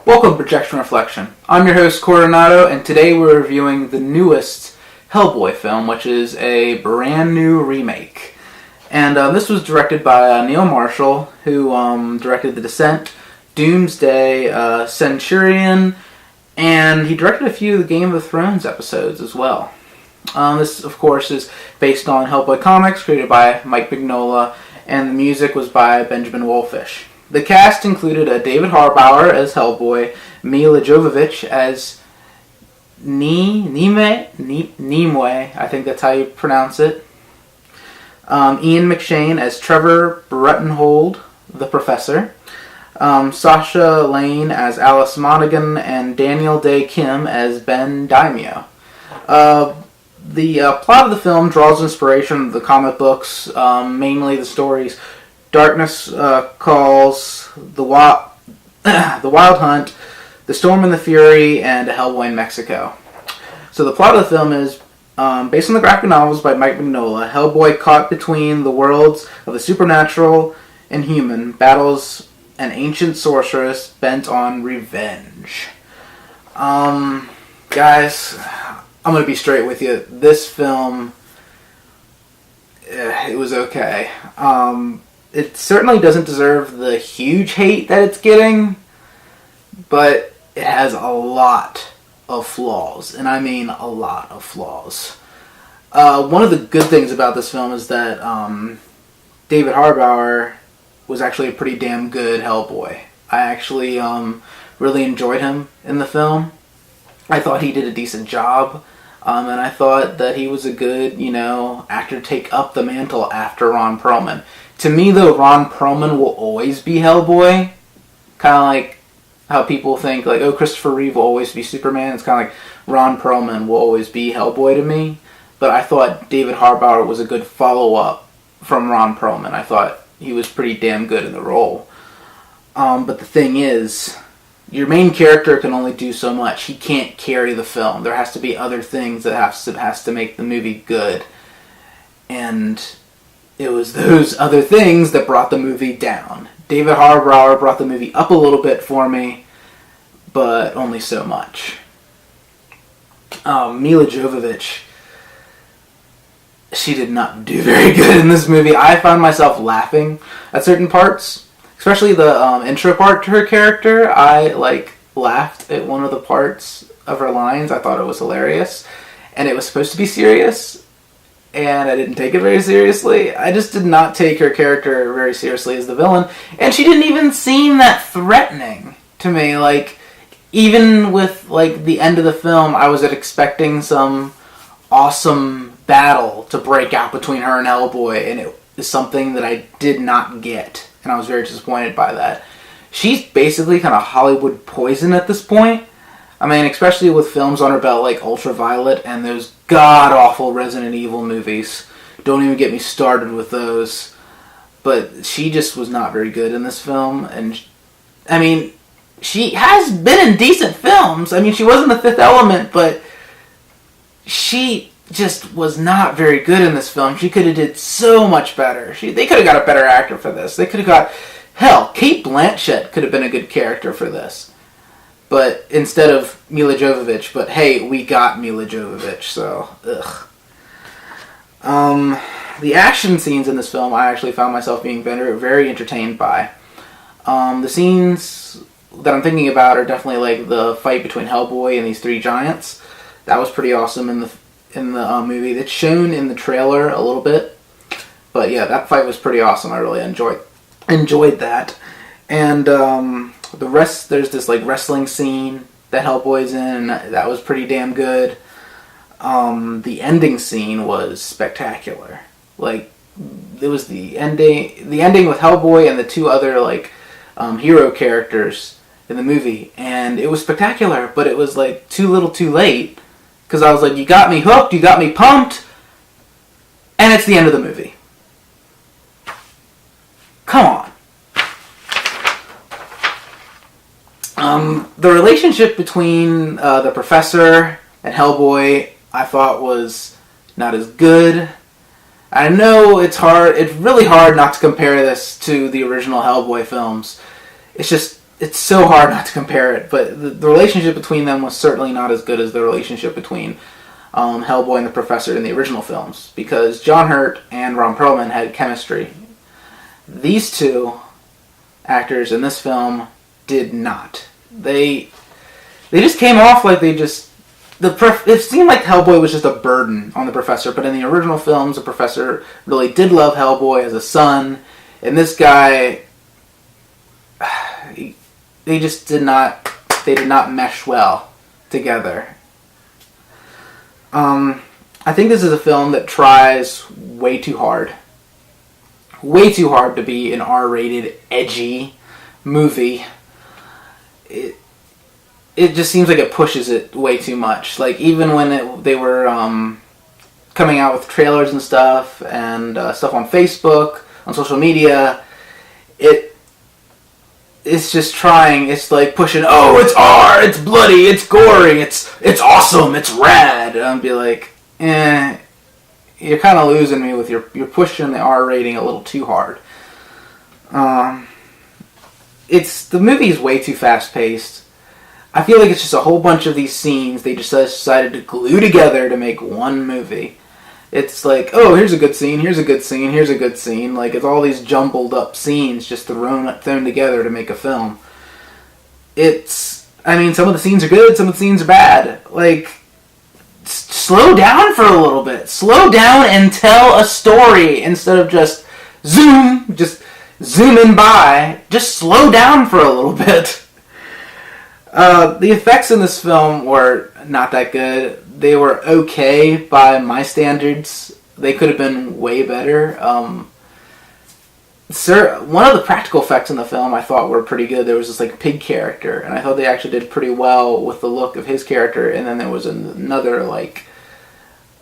Welcome to Projection Reflection. I'm your host Coronado, and today we're reviewing the newest Hellboy film, which is a brand new remake. And this was directed by Neil Marshall, who directed The Descent, Doomsday, Centurion, and he directed a few of the Game of Thrones episodes as well. This, of course, is based on Hellboy comics created by Mike Mignola, and the music was by Benjamin Wolfish. The cast included David Harbour as Hellboy, Milla Jovovich as Nimue, I think that's how you pronounce it, Ian McShane as Trevor Bruttenhold, the Professor, Sasha Lane as Alice Monaghan, and Daniel Day Kim as Ben Daimyo. The plot of the film draws inspiration from the comic books, mainly the stories Darkness Calls, The Wild Hunt, The Storm and the Fury, and Hellboy in Mexico. So the plot of the film is based on the graphic novels by Mike Mignola. Hellboy, caught between the worlds of the supernatural and human, battles an ancient sorceress bent on revenge. Guys, I'm going to be straight with you. This film, it was okay. It certainly doesn't deserve the huge hate that it's getting, but it has a lot of flaws, and I mean a lot of flaws. One of the good things about this film is that David Harbour was actually a pretty damn good Hellboy. I actually really enjoyed him in the film. I thought he did a decent job, and I thought that he was a good, actor to take up the mantle after Ron Perlman. To me, though, Ron Perlman will always be Hellboy. Kind of like how people think, like, oh, Christopher Reeve will always be Superman. It's kind of like Ron Perlman will always be Hellboy to me. But I thought David Harbour was a good follow-up from Ron Perlman. I thought he was pretty damn good in the role. But the thing is, your main character can only do so much. He can't carry the film. There has to be other things that has to make the movie good. And it was those other things that brought the movie down. David Harbour brought the movie up a little bit for me, but only so much. Milla Jovovich, she did not do very good in this movie. I found myself laughing at certain parts, especially the intro part to her character. I laughed at one of the parts of her lines. I thought it was hilarious, and it was supposed to be serious, and I didn't take it very seriously. I just did not take her character very seriously as the villain, and she didn't even seem that threatening to me. Even with the end of the film, I was expecting some awesome battle to break out between her and Hellboy, and it is something that I did not get, and I was very disappointed by that. She's basically kind of Hollywood poison at this point. I mean, especially with films on her belt like Ultraviolet and those god-awful Resident Evil movies. Don't even get me started with those. But she just was not very good in this film. And, she has been in decent films. She was in The Fifth Element, but she just was not very good in this film. She could have did so much better. They could have got a better actor for this. They could have got... Hell, Cate Blanchett could have been a good character for this. But instead of Milla Jovovich, but hey, we got Milla Jovovich, so, ugh. The action scenes in this film, I actually found myself being very, very entertained by. The scenes that I'm thinking about are definitely the fight between Hellboy and these three giants. That was pretty awesome in the movie. It's shown in the trailer a little bit, but yeah, that fight was pretty awesome. I really enjoyed that. And the rest, there's this wrestling scene that Hellboy's in, and that was pretty damn good. The ending scene was spectacular. it was the ending with Hellboy and the two other like hero characters in the movie, and it was spectacular, but it was like too little too late, because I was like, you got me hooked, you got me pumped, and it's the end of the movie. Come on. The relationship between the Professor and Hellboy, I thought was not as good. I know it's really hard not to compare this to the original Hellboy films. It's so hard not to compare it, but the relationship between them was certainly not as good as the relationship between Hellboy and the Professor in the original films, because John Hurt and Ron Perlman had chemistry. These two actors in this film did not. They just came off like it seemed like Hellboy was just a burden on the Professor, but in the original films, the Professor really did love Hellboy as a son, and this guy, they did not mesh well together. I think this is a film that tries way too hard to be an R-rated, edgy movie. It just seems like it pushes it way too much. Like, even when they were coming out with trailers and stuff and stuff on Facebook, on social media, it's just trying. It's like pushing. Oh, it's R. It's bloody. It's gory. It's awesome. It's rad. I'd be like, you're kind of losing me with you're pushing the R rating a little too hard. The movie is way too fast paced. I feel like it's just a whole bunch of these scenes they just decided to glue together to make one movie. It's like, oh, here's a good scene, here's a good scene, here's a good scene. Like, it's all these jumbled up scenes just thrown together to make a film. Some of the scenes are good, some of the scenes are bad. Like, slow down for a little bit. Slow down and tell a story instead of just zooming by. Just slow down for a little bit. The effects in this film were not that good. They were okay by my standards. They could have been way better. One of the practical effects in the film I thought were pretty good. There was this like pig character, and I thought they actually did pretty well with the look of his character. And then there was another like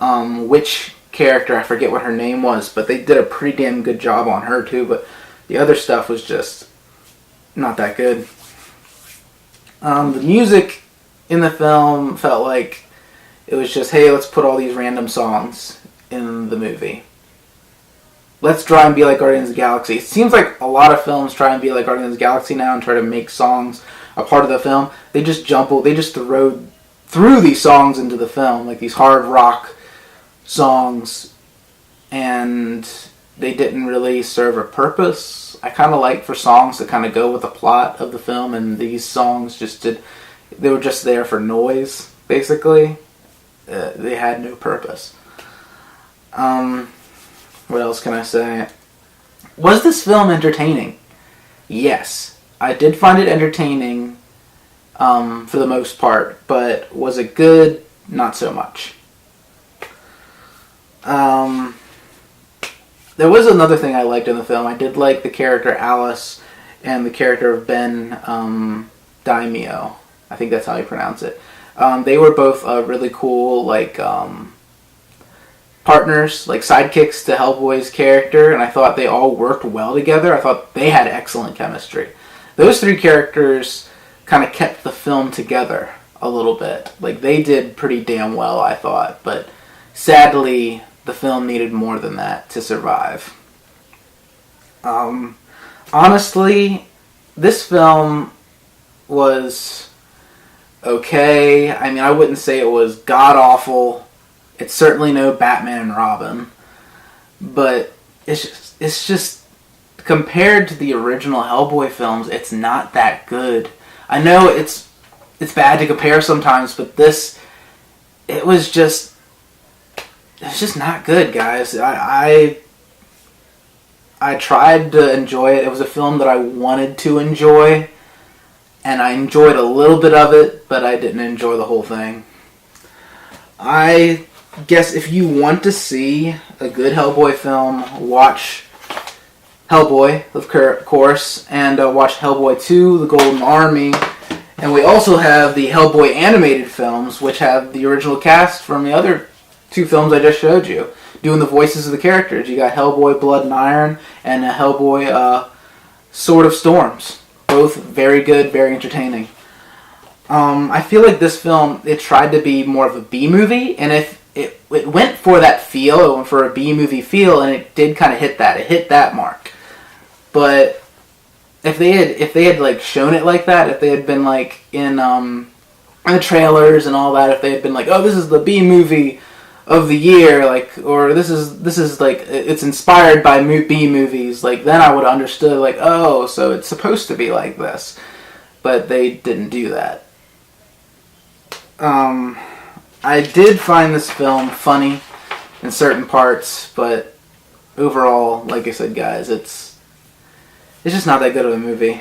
witch character. I forget what her name was, but they did a pretty damn good job on her too. But the other stuff was just not that good. The music in the film felt like it was just, hey, let's put all these random songs in the movie. Let's try and be like Guardians of the Galaxy. It seems like a lot of films try and be like Guardians of the Galaxy now and try to make songs a part of the film. They just threw these songs into the film, like these hard rock songs, and they didn't really serve a purpose. I kind of like for songs to kind of go with the plot of the film, and these songs they were just there for noise, basically. They had no purpose. What else can I say? Was this film entertaining? Yes. I did find it entertaining for the most part, but was it good? Not so much. There was another thing I liked in the film. I did like the character Alice and the character of Ben Daimio. I think that's how you pronounce it. They were both really cool, like, partners, like sidekicks to Hellboy's character, and I thought they all worked well together. I thought they had excellent chemistry. Those three characters kind of kept the film together a little bit. Like, they did pretty damn well, I thought, but sadly, the film needed more than that to survive. Honestly, this film was okay. I mean, I wouldn't say it was god-awful. It's certainly no Batman and Robin. But it's just compared to the original Hellboy films, it's not that good. I know it's bad to compare sometimes, but it was just not good, guys. I tried to enjoy it. It was a film that I wanted to enjoy, and I enjoyed a little bit of it, but I didn't enjoy the whole thing. I guess if you want to see a good Hellboy film, watch Hellboy, of course, and watch Hellboy 2, The Golden Army. And we also have the Hellboy animated films, which have the original cast from the other 2 films I just showed you, doing the voices of the characters. You got Hellboy Blood and Iron and Hellboy Sword of Storms. Both very good, very entertaining. I feel like this film, it tried to be more of a B-movie, and if it went for that feel, it went for a B-movie feel, and it did kind of hit that. It hit that mark. But if they had like shown it like that, if they had been like in the trailers and all that, if they had been like, oh, this is the B-movie of the year, like, or this is like, it's inspired by B movies, like, then I would have understood, like, oh, so it's supposed to be like this. But they didn't do that. I did find this film funny in certain parts, but overall, like I said, guys, it's just not that good of a movie.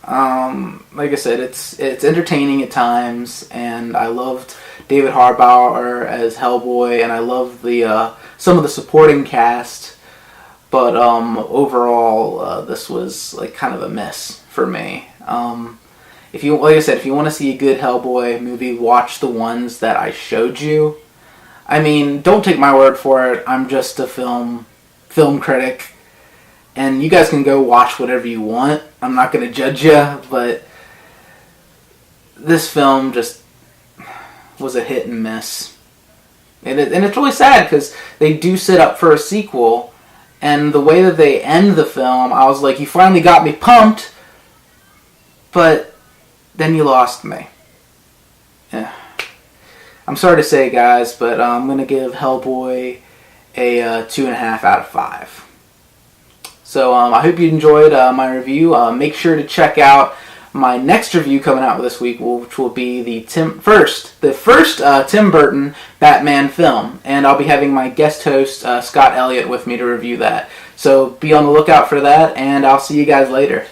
Like I said, it's entertaining at times, and I loved David Harbour as Hellboy, and I loved the some of the supporting cast, but overall, this was like kind of a miss for me. If you, like I said, if you want to see a good Hellboy movie, watch the ones that I showed you. I mean, don't take my word for it. I'm just a film critic, and you guys can go watch whatever you want. I'm not going to judge you, but this film just was a hit and miss. And it's really sad because they do set up for a sequel, and the way that they end the film, I was like, you finally got me pumped, but then you lost me. Yeah. I'm sorry to say, guys, but I'm going to give Hellboy a 2.5 out of 5. So I hope you enjoyed my review. Make sure to check out my next review coming out this week, which will be the first Tim Burton Batman film. And I'll be having my guest host, Scott Elliott, with me to review that. So be on the lookout for that, and I'll see you guys later.